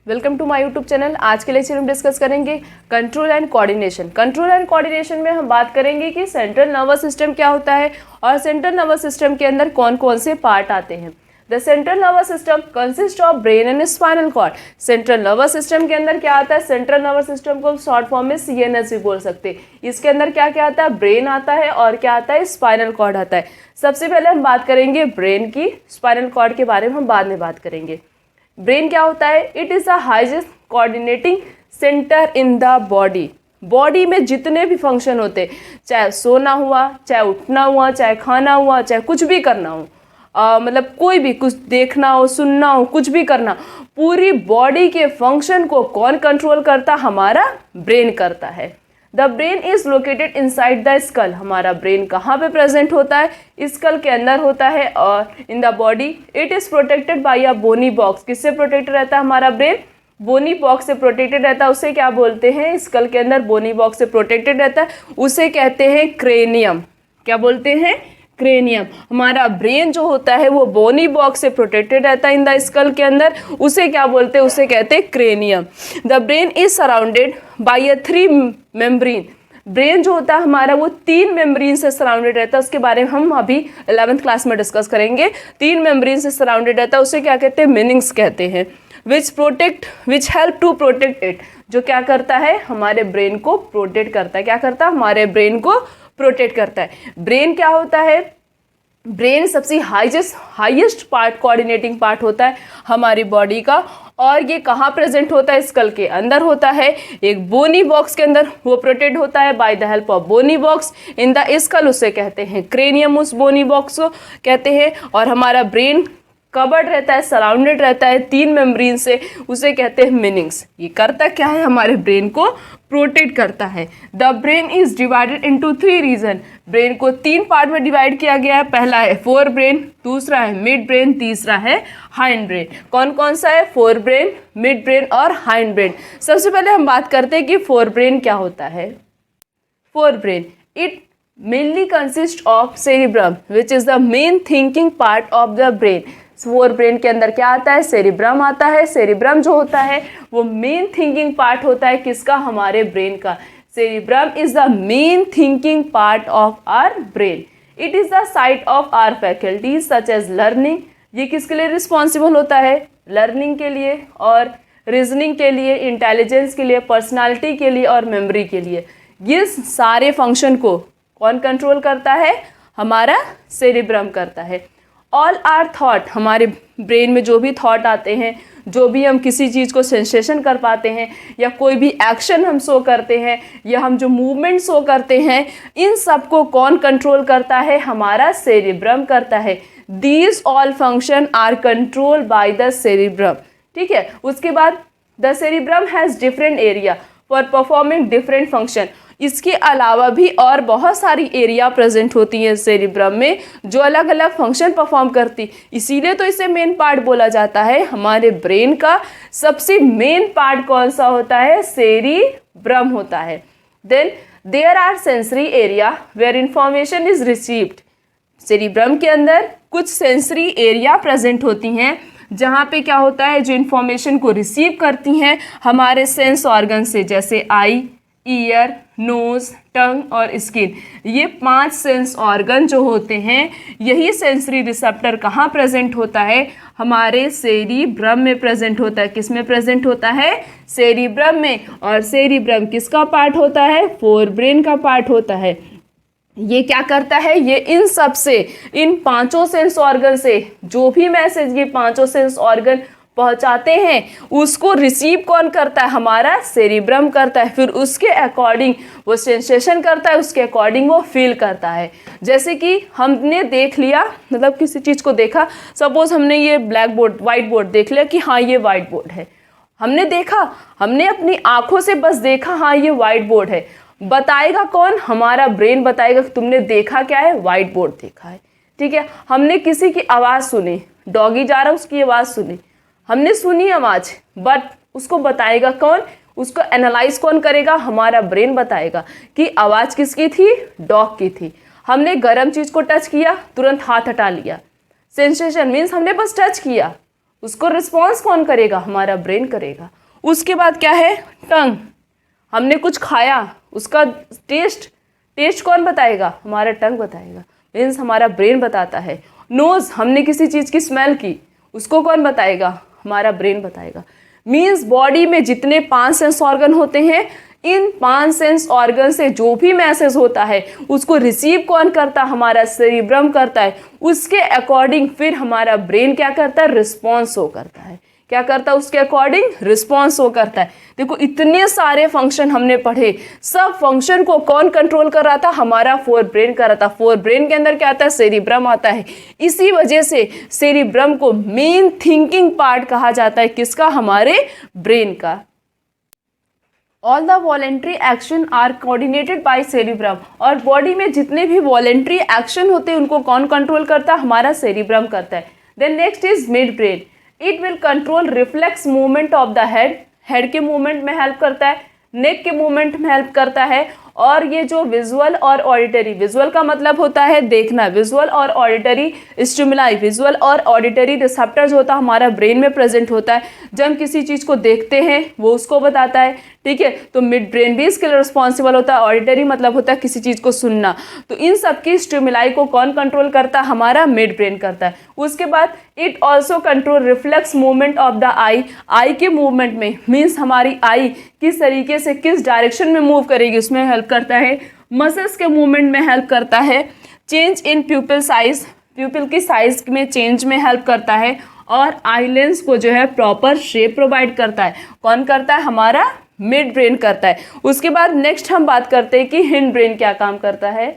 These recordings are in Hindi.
Welcome to my YouTube channel. आज के लेक्चर में डिस्कस करेंगे control and coordination. Control and coordination में हम बात करेंगे कि सेंट्रल नर्वस सिस्टम क्या होता है और सेंट्रल नर्वस सिस्टम के अंदर कौन कौन से पार्ट आते हैं। The central nervous system consist of brain and spinal cord. Central nervous system के अंदर क्या आता है? सेंट्रल नर्वस सिस्टम को शॉर्ट फॉर्म में CNS भी बोल सकते हैं। इसके अंदर क्या क्या आता है? ब्रेन आता है और क्या आता है? स्पाइनल कॉर्ड आता है। सबसे पहले हम बात करेंगे ब्रेन की, स्पाइनल कॉर्ड के बारे में हम बाद में बात करेंगे। ब्रेन क्या होता है? It is the highest coordinating centre in the body. Body में जितने भी फंक्शन होते, चाहे सोना हुआ, चाहे उठना हुआ, चाहे खाना हुआ, चाहे कुछ भी करना हो, मतलब कोई भी कुछ देखना हो, सुनना हो, कुछ भी करना, पूरी बॉडी के फंक्शन को कौन कंट्रोल करता? हमारा ब्रेन करता है। The brain is located inside the skull. हमारा ब्रेन कहाँ पे प्रेजेंट होता है? स्कल के अंदर होता है और in the body it is protected by a bony box. किससे प्रोटेक्टेड रहता है हमारा ब्रेन? बोनी बॉक्स से प्रोटेक्टेड रहता है। उसे क्या बोलते हैं? स्कल के अंदर बोनी बॉक्स से प्रोटेक्टेड रहता है, उसे कहते हैं क्रेनियम। क्या बोलते हैं? क्रेनियम। हमारा ब्रेन जो होता है वो बोनी बॉक्स से प्रोटेक्टेड रहता है इन द स्कल के अंदर, उसे क्या बोलते हैं? उसे कहते हैं cranium. The brain is surrounded by a 3 membrane. Brain जो होता है हमारा वो 3 मेम्ब्रेन से सराउंडेड रहता है। उसके बारे में हम अभी 11th क्लास में डिस्कस करेंगे। 3 मेम्ब्रेन से सराउंडेड रहता है, उसे क्या कहते हैं? मेनिंग्स कहते हैं। Which help to protect it. जो क्या करता है? हमारे ब्रेन को प्रोटेक्ट करता है। क्या करता है? हमारे ब्रेन को प्रोटेक्ट करता है। ब्रेन क्या होता है? ब्रेन सबसे हाईएस्ट पार्ट, कोऑर्डिनेटिंग पार्ट होता है हमारी बॉडी का, और ये कहाँ प्रेजेंट होता है? स्कल के अंदर होता है, एक बोनी बॉक्स के अंदर वो प्रोटेक्ट होता है by the help of bony box in the skull. उसे कहते हैं क्रेनियम, उस बोनी बॉक्स को कहते हैं। और हमारा ब्रेन कवर्ड रहता है, सराउंडेड रहता है 3 मेम्ब्रेन से, उसे कहते हैं मेनिंग्स। ये करता क्या है? हमारे ब्रेन को प्रोटेक्ट करता है। The brain is divided into 3 region. Brain को 3 पार्ट में डिवाइड किया गया है। पहला है फोर ब्रेन, दूसरा है मिड ब्रेन, तीसरा है हाइंड ब्रेन। कौन कौन सा है? फोर ब्रेन, मिड ब्रेन और हाइंड ब्रेन। सबसे पहले हम बात करते हैं कि फोर ब्रेन क्या होता है। Fore brain it mainly consist of cerebrum which is the main thinking part of the brain. Fore brain के अंदर क्या आता है? सेरिब्रम आता है। सेरिब्रम जो होता है वो मेन थिंकिंग पार्ट होता है किसका? हमारे ब्रेन का। Cerebrum is the main thinking part of our brain. It is the site of our faculties such as learning. ये किसके लिए रिस्पॉन्सिबल होता है? लर्निंग के लिए और रीजनिंग के लिए, इंटेलिजेंस के लिए, पर्सनालिटी के लिए और मेमोरी के लिए। ये सारे फंक्शन को कौन कंट्रोल करता है? हमारा सेरिब्रम करता है। ऑल आर थॉट, हमारे ब्रेन में जो भी थॉट आते हैं, जो भी हम किसी चीज़ को सेंसेशन कर पाते हैं, या कोई भी एक्शन हम शो करते हैं, या हम जो मूवमेंट शो करते हैं, इन सब को कौन कंट्रोल करता है? हमारा सेरिब्रम करता है। These all function are control by the cerebrum. ठीक है। उसके बाद the cerebrum has different area for performing different function. इसके अलावा भी और बहुत सारी एरिया प्रेजेंट होती हैं सेरिब्रम में जो अलग अलग फंक्शन परफॉर्म करती, इसीलिए तो इसे मेन पार्ट बोला जाता है। हमारे ब्रेन का सबसे मेन पार्ट कौन सा होता है? सेरिब्रम होता है। Then there are sensory area where information is received. Cerebrum के अंदर कुछ सेंसरी एरिया प्रेजेंट होती हैं जहाँ पे क्या होता है? जो इंफॉर्मेशन को रिसीव करती हैं हमारे सेंस ऑर्गन से, जैसे आई, ईयर, नोज, टंग और स्किन। ये 5 सेंस ऑर्गन जो होते हैं, यही सेंसरी रिसेप्टर कहाँ प्रेजेंट होता है? हमारे सेरिब्रम में प्रेजेंट होता है। किस में प्रेजेंट होता है? सेरिब्रम में। और सेरिब्रम किसका पार्ट होता है? फोर ब्रेन का पार्ट होता है। ये क्या करता है? ये इन सब से, इन 5 सेंस ऑर्गन से जो भी मैसेज ये 5 सेंस ऑर्गन पहुंचाते हैं, उसको रिसीव कौन करता है? हमारा सेरिब्रम करता है। फिर उसके अकॉर्डिंग वो सेंसेशन करता है, उसके अकॉर्डिंग वो फील करता है। जैसे कि हमने देख लिया, मतलब किसी चीज़ को देखा, सपोज हमने ये ब्लैक बोर्ड, वाइट बोर्ड देख लिया कि हाँ ये वाइट बोर्ड है। हमने देखा, हमने अपनी आंखों से बस देखा हाँ ये वाइट बोर्ड है। बताएगा कौन? हमारा ब्रेन बताएगा कि तुमने देखा क्या है? वाइट बोर्ड देखा है। ठीक है। हमने किसी की आवाज़ सुनी, डॉगी जा रहा, उसकी आवाज़ सुनी, हमने सुनी आवाज़, बट उसको बताएगा कौन? उसको एनालाइज कौन करेगा? हमारा ब्रेन बताएगा कि आवाज़ किसकी थी? डॉग की थी। हमने गर्म चीज़ को टच किया, तुरंत हाथ हटा लिया। सेंसेशन मीन्स हमने बस टच किया, उसको रिस्पॉन्स कौन करेगा? हमारा ब्रेन करेगा। उसके बाद क्या है? टंग, हमने कुछ खाया, उसका टेस्ट कौन बताएगा? हमारा टंग बताएगा, मीन्स हमारा ब्रेन बताता है। नोज, हमने किसी चीज़ की स्मेल की, उसको कौन बताएगा? हमारा ब्रेन बताएगा। मीन्स बॉडी में जितने 5 सेंस ऑर्गन होते हैं, इन 5 सेंस ऑर्गन से जो भी मैसेज होता है उसको रिसीव कौन करता? हमारा सेरिब्रम करता है। उसके अकॉर्डिंग फिर हमारा ब्रेन क्या करता है? रिस्पॉन्स शो करता है। क्या करता है? उसके अकॉर्डिंग रिस्पॉन्स शो करता है। देखो इतने सारे फंक्शन हमने पढ़े, सब फंक्शन को कौन कंट्रोल कर रहा था? हमारा फोर ब्रेन कर रहा था। फोर ब्रेन के अंदर क्या आता है? सेरिब्रम आता है। इसी वजह से सेरिब्रम को मेन थिंकिंग पार्ट कहा जाता है। किसका? हमारे ब्रेन का। All the voluntary action are coordinated by cerebrum. और बॉडी में जितने भी वॉलेंट्री एक्शन होते हैं उनको कौन कंट्रोल करता है? हमारा सेरिब्रम करता है। Then next is midbrain. It will control reflex movement of the head के मूवमेंट में हेल्प करता है, नेक के मूवमेंट में हेल्प करता है, और ये जो विजुअल और ऑडिटरी, विजुअल का मतलब होता है देखना, विजुअल और ऑडिटरी स्टिमुलाई, विजुअल और ऑडिटरी रिसेप्टर जो होता है हमारा ब्रेन में प्रेजेंट होता है। जब हम किसी चीज़ को देखते हैं वो उसको बताता है, ठीक है। तो मिड ब्रेन भी इसके लिए रिस्पॉन्सिबल होता है। ऑडिटरी मतलब होता है किसी चीज़ को सुनना। तो इन सब की स्टिमुलाई को कौन कंट्रोल करता है? हमारा मिड ब्रेन करता है। उसके बाद it also control reflex movement of the eye के मूवमेंट में, मीन्स हमारी आई किस तरीके से किस डायरेक्शन में मूव करेगी उसमें हेल्प करता है। मसल्स के मूवमेंट में हेल्प करता है। चेंज इन प्यूपिल साइज, प्यूपिल की साइज में चेंज में हेल्प करता है। और आईलेंस को जो है प्रॉपर शेप प्रोवाइड करता है। कौन करता है? हमारा मिड ब्रेन करता है। उसके बाद नेक्स्ट हम बात करते हैं कि हिंड ब्रेन क्या काम करता है।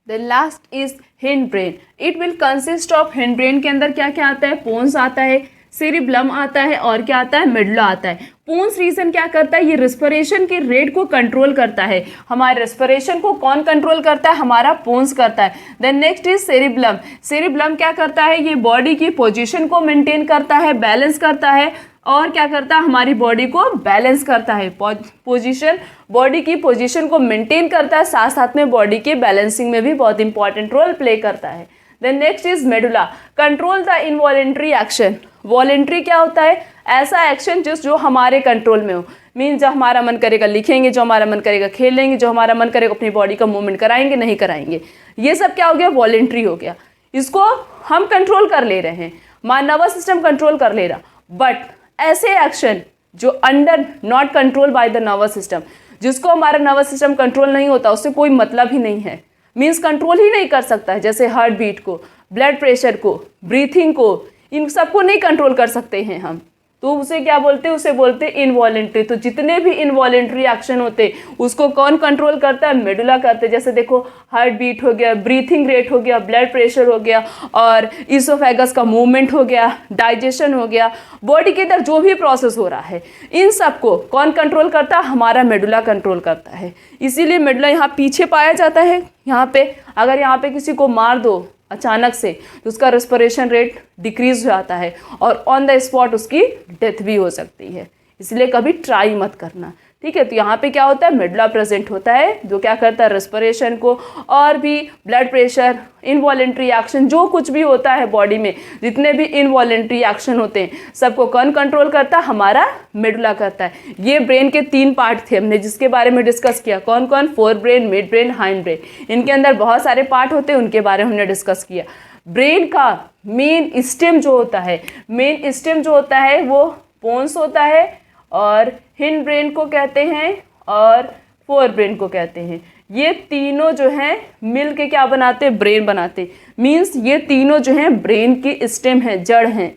The last is hind brain. It will consist of, hind brain के अंदर क्या क्या आता है? पोन्स आता है, सेरिब्लम आता है, और क्या आता है? मेडुला आता है। पोन्स रीजन क्या करता है? ये रेस्पिरेशन के रेट को कंट्रोल करता है। हमारे रेस्पिरेशन को कौन कंट्रोल करता है? हमारा पोन्स करता है। Then next is cerebellum. Cerebellum क्या करता है? ये बॉडी की पोजीशन को मेंटेन करता है, बैलेंस करता है, और क्या करता है? हमारी बॉडी को बैलेंस करता है। पोजीशन, बॉडी की पोजीशन को मेंटेन करता है, साथ साथ में बॉडी के बैलेंसिंग में भी बहुत इंपॉर्टेंट रोल प्ले करता है। Then next is medulla. Control the involuntary action. Voluntary क्या होता है? ऐसा एक्शन जो हमारे कंट्रोल में हो। मीन्स जब हमारा मन करेगा लिखेंगे, जो हमारा मन करेगा खेलेंगे, जो हमारा मन करेगा अपनी बॉडी का मूवमेंट कराएंगे, नहीं कराएंगे। ये सब क्या हो गया? वॉलेंट्री हो गया। इसको हम कंट्रोल कर ले रहे हैं, हमारा नर्वस सिस्टम कंट्रोल कर ले रहा। बट ऐसे एक्शन जो under not control by the nervous system, जिसको हमारा नर्वस सिस्टम कंट्रोल नहीं होता, उससे कोई मतलब ही नहीं है, मीन्स कंट्रोल ही नहीं कर सकता है। जैसे हार्ट बीट को, ब्लड प्रेशर को, ब्रीथिंग को, इन सबको नहीं कंट्रोल कर सकते हैं हम, तो उसे क्या बोलते हैं? उसे बोलते हैं इनवॉलेंट्री। तो जितने भी इनवॉलेंट्री एक्शन होते हैं उसको कौन कंट्रोल करता है? मेडुला करते हैं। जैसे देखो हार्ट बीट हो गया, ब्रीथिंग रेट हो गया, ब्लड प्रेशर हो गया, और इसोफेगस का मूवमेंट हो गया, डाइजेशन हो गया, बॉडी के अंदर जो भी प्रोसेस हो रहा है, इन सबको कौन कंट्रोल करता है? हमारा मेडुला कंट्रोल करता है। इसीलिए मेडुला यहाँ पीछे पाया जाता है। यहाँ पे अगर यहाँ पे किसी को मार दो अचानक से तो उसका रेस्पिरेशन रेट डिक्रीज हो जाता है, और ऑन द स्पॉट उसकी डेथ भी हो सकती है। इसलिए कभी ट्राई मत करना, ठीक है। तो यहाँ पे क्या होता है? मेडुला प्रेजेंट होता है, जो क्या करता है? रेस्पिरेशन को, और भी ब्लड प्रेशर, इनवॉलेंट्री एक्शन, जो कुछ भी होता है बॉडी में, जितने भी इनवॉलेंट्री एक्शन होते हैं सबको कौन कंट्रोल करता है? हमारा मेडुला करता है। ये ब्रेन के 3 पार्ट थे हमने जिसके बारे में डिस्कस किया। कौन कौन? Fore brain, mid brain, hind brain. इनके अंदर बहुत सारे पार्ट होते हैं, उनके बारे में हमने डिस्कस किया। ब्रेन का मेन स्टेम जो होता है, मेन स्टेम जो होता है वो पोन्स होता है, और हिंड ब्रेन को कहते हैं, और फोर ब्रेन को कहते हैं। ये तीनों जो हैं मिल के क्या बनाते हैं? ब्रेन बनाते हैं। मीन्स ये तीनों जो हैं ब्रेन की स्टेम है, जड़ हैं,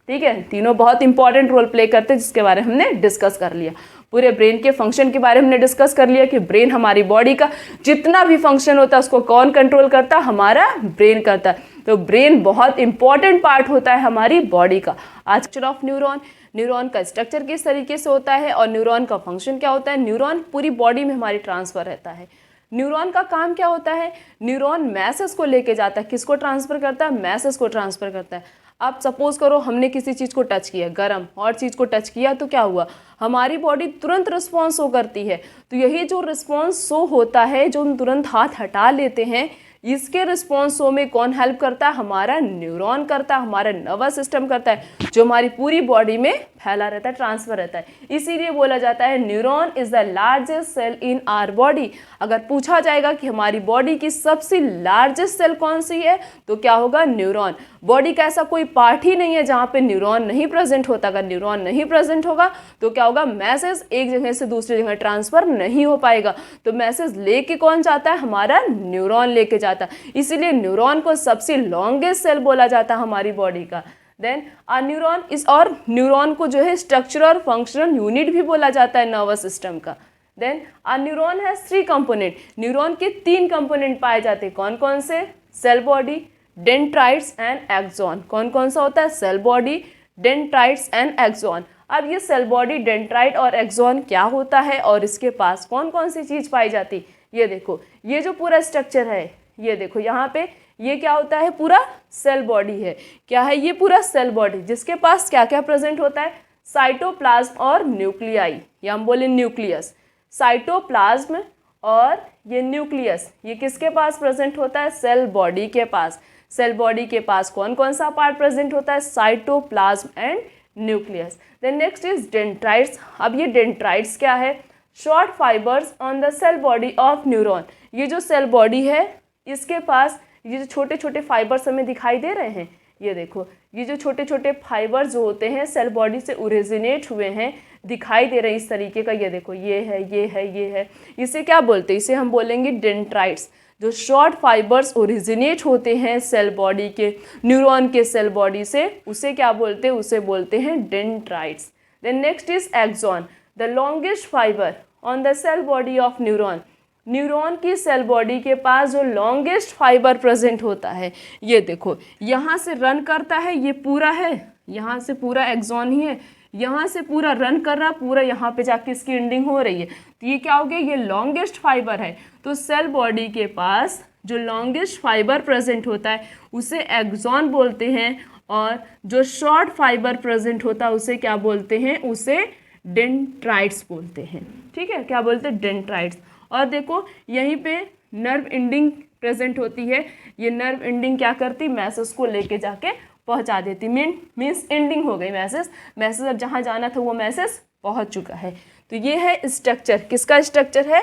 ठीक है। तीनों बहुत इंपॉर्टेंट रोल प्ले करते हैं, जिसके बारे में हमने डिस्कस कर लिया। पूरे ब्रेन के फंक्शन के बारे में हमने डिस्कस कर लिया कि ब्रेन हमारी बॉडी का जितना भी फंक्शन होता है उसको कौन कंट्रोल करता है? हमारा ब्रेन करता है। तो ब्रेन बहुत इंपॉर्टेंट पार्ट होता है हमारी बॉडी का। आज स्ट्रक्चर ऑफ न्यूरॉन, न्यूरॉन का स्ट्रक्चर किस तरीके से होता है, और न्यूरॉन का फंक्शन क्या होता है। न्यूरॉन पूरी बॉडी में हमारी ट्रांसफर रहता है। न्यूरॉन का काम क्या होता है? न्यूरॉन मैसेज को लेके जाता है। किसको ट्रांसफर करता है? मैसेज को ट्रांसफर करता है। आप सपोज करो हमने किसी चीज़ को टच किया, गर्म और चीज़ को टच किया, तो क्या हुआ? हमारी बॉडी तुरंत रिस्पॉन्स शो करती है। तो यही जो रिस्पॉन्स शो होता है, जो हम तुरंत हाथ हटा लेते हैं, इसके रिस्पॉन्सों में कौन हेल्प करता है? हमारा न्यूरॉन करता है, हमारा नर्वस सिस्टम करता है, जो हमारी पूरी बॉडी में फैला रहता है, ट्रांसफर रहता है। इसीलिए बोला जाता है neuron is the largest cell in our body. अगर पूछा जाएगा कि हमारी बॉडी की सबसे लार्जेस्ट सेल कौन सी है, तो क्या होगा? न्यूरॉन। बॉडी का ऐसा कोई पार्ट ही नहीं है जहाँ पे न्यूरॉन नहीं प्रेजेंट होता। अगर न्यूरॉन नहीं प्रेजेंट होगा तो क्या होगा? मैसेज एक जगह से दूसरी जगह ट्रांसफर नहीं हो पाएगा। तो मैसेज लेके कौन जाता है? हमारा न्यूरॉन लेके जाता है। इसीलिए न्यूरॉन को सबसे लॉन्गेस्ट सेल बोला जाता है हमारी बॉडी का। देन अ न्यूरॉन इज, और न्यूरॉन को जो है स्ट्रक्चरल और फंक्शनल यूनिट भी बोला जाता है नर्वस सिस्टम का। Then a neuron has 3 component. Neuron के 3 कंपोनेंट पाए जाते हैं। कौन कौन से? Cell body, dendrites and axon. कौन कौन सा होता है? Cell body, dendrites and axon. अब ये सेल बॉडी, डेंड्राइट और एक्सॉन क्या होता है और इसके पास कौन कौन सी चीज़ पाई जाती? ये देखो, ये जो पूरा स्ट्रक्चर है, ये देखो यहाँ पे, ये क्या होता है? पूरा सेल बॉडी है। क्या है? ये पूरा सेल बॉडी, जिसके पास क्या क्या प्रेजेंट होता है? साइटोप्लाज्म और न्यूक्लियाई, या हम बोले न्यूक्लियस। साइटोप्लाज्म और ये न्यूक्लियस, ये किसके पास प्रेजेंट होता है? सेल बॉडी के पास। सेल बॉडी के पास कौन कौन सा पार्ट प्रेजेंट होता है? Cytoplasm and nucleus. Then next is dendrites. अब ये डेंड्राइट्स क्या है? Short fibres on the cell body of neuron. ये जो सेल बॉडी है, इसके पास ये जो छोटे छोटे फाइबर्स हमें दिखाई दे रहे हैं, ये देखो, ये जो छोटे छोटे फाइबर्स जो होते हैं सेल बॉडी से ओरिजिनेट हुए हैं, दिखाई दे रहे हैं इस तरीके का। ये देखो, ये है, ये है, ये है। इसे क्या बोलते हैं? इसे हम बोलेंगे डेंड्राइट्स। जो शॉर्ट फाइबर्स ओरिजिनेट होते हैं सेल बॉडी के, न्यूरॉन के सेल बॉडी से, उसे क्या बोलते हैं? उसे बोलते हैं dendrites. Then next is axon, the longest fibre on the cell body of neuron. Neuron की सेल बॉडी के पास जो लॉन्गेस्ट फाइबर प्रेजेंट होता है, ये देखो, यहाँ से रन करता है, ये पूरा है, यहाँ से पूरा एक्सॉन ही है, यहाँ से पूरा रन कर रहा, पूरा यहाँ पे जाके इसकी एंडिंग हो रही है। तो ये क्या हो गया? ये लॉन्गेस्ट फाइबर है। तो सेल बॉडी के पास जो लॉन्गेस्ट फाइबर प्रेजेंट होता है उसे एक्सॉन बोलते हैं, और जो शॉर्ट फाइबर प्रेजेंट होता है उसे क्या बोलते हैं? उसे डेंड्राइट्स बोलते हैं। ठीक है, क्या बोलते हैं? डेंड्राइट्स। और देखो, यहीं पे नर्व एंडिंग प्रेजेंट होती है। ये नर्व एंडिंग क्या करती? मैसेज को लेके जाके पहुंचा देती। मीन्स एंडिंग हो गई मैसेज अब जहाँ जाना था वो मैसेज पहुंच चुका है। तो ये है स्ट्रक्चर। किसका स्ट्रक्चर है?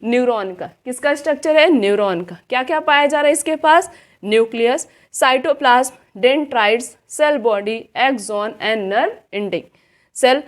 न्यूरॉन का। किसका स्ट्रक्चर है? न्यूरॉन का। क्या क्या पाया जा रहा है इसके पास? Nucleus, cytoplasm, dendrites, cell body, axon and nerve ending.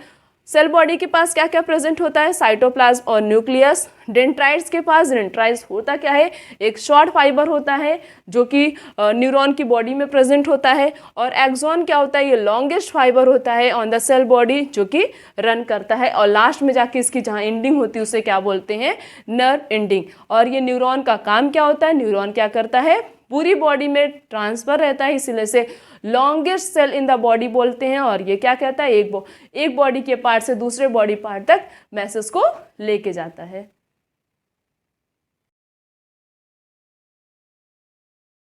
Cell body के पास क्या क्या प्रेजेंट होता है? साइटोप्लाज्म और न्यूक्लियस। डेंड्राइट्स के पास, डेंड्राइट्स होता क्या है? एक शॉर्ट फाइबर होता है जो कि न्यूरॉन की बॉडी में प्रेजेंट होता है। और एक्सॉन क्या होता है? ये लॉन्गेस्ट फाइबर होता है ऑन द सेल बॉडी, जो कि रन करता है, और लास्ट में जाके इसकी जहाँ एंडिंग होती है उसे क्या बोलते हैं? Nerve ending. और ये न्यूरॉन का काम क्या होता है? न्यूरॉन क्या करता है? पूरी बॉडी में ट्रांसफर रहता है, इसलिए से longest cell in the body बोलते हैं। और ये क्या कहता है? एक बॉडी के पार्ट से दूसरे बॉडी पार्ट तक मैसेज को लेके जाता है।